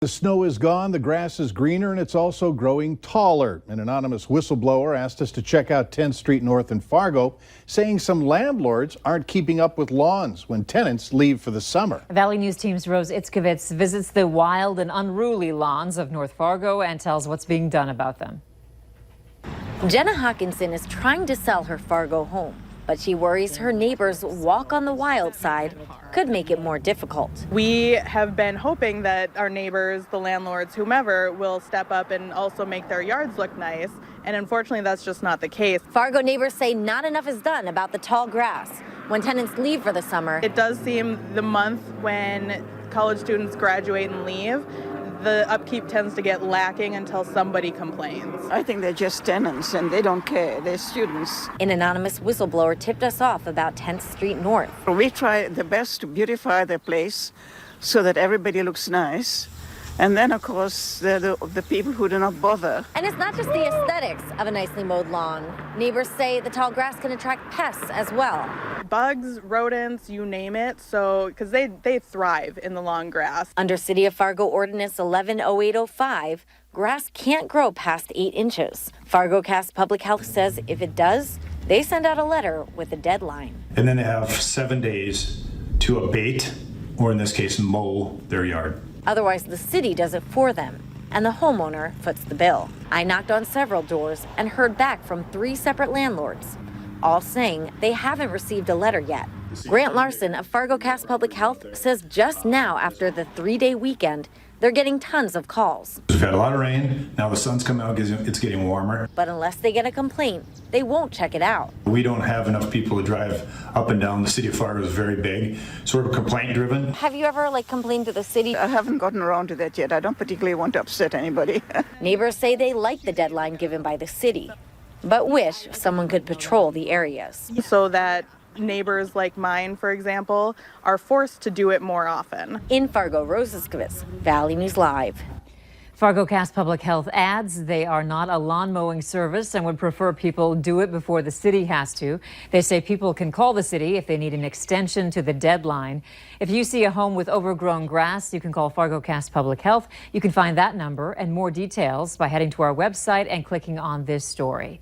The snow is gone, the grass is greener, and it's also growing taller. An anonymous whistleblower asked us to check out 10th Street North in Fargo, saying some landlords aren't keeping up with lawns when tenants leave for the summer. Valley News Team's Rose Itzkovitz visits the wild and unruly lawns of North Fargo and tells what's being done about them. Jenna Hawkinson is trying to sell her Fargo home, but she worries her neighbors' walk on the wild side could make it more difficult. We have been hoping that our neighbors, the landlords, whomever, will step up and also make their yards look nice. And unfortunately, that's just not the case. Fargo neighbors say not enough is done about the tall grass when tenants leave for the summer. It does seem the month when college students graduate and leave, the upkeep tends to get lacking until somebody complains. I think they're just tenants and they don't care. They're students. An anonymous whistleblower tipped us off about 10th Street North. We try the best to beautify the place so that everybody looks nice. And then, of course, the people who do not bother. And it's not just the aesthetics of a nicely mowed lawn. Neighbors say the tall grass can attract pests as well. Bugs, rodents, you name it, so because they thrive in the long grass. Under City of Fargo Ordinance 110805, grass can't grow past 8 inches. FargoCast Public Health says if it does, they send out a letter with a deadline. And then they have 7 days to abate, or in this case, mow their yard. Otherwise, the city does it for them, and the homeowner foots the bill. I knocked on several doors and heard back from 3 separate landlords, all saying they haven't received a letter yet. Grant Larson of FargoCast Public Health says just now, after the 3-day weekend, they're getting tons of calls. We've had a lot of rain. Now the sun's coming out, it's getting warmer. But unless they get a complaint, they won't check it out. We don't have enough people to drive up and down. The city of Fargo is very big, sort of complaint driven. Have you ever complained to the city? I haven't gotten around to that yet. I don't particularly want to upset anybody. Neighbors say they like the deadline given by the city, but wish someone could patrol the areas. So that neighbors like mine, for example, are forced to do it more often. In Fargo, Rose Itzkovitz, Valley News Live. FargoCast Public Health adds they are not a lawn mowing service and would prefer people do it before the city has to. They say people can call the city if they need an extension to the deadline. If you see a home with overgrown grass, you can call FargoCast Public Health. You can find that number and more details by heading to our website and clicking on this story.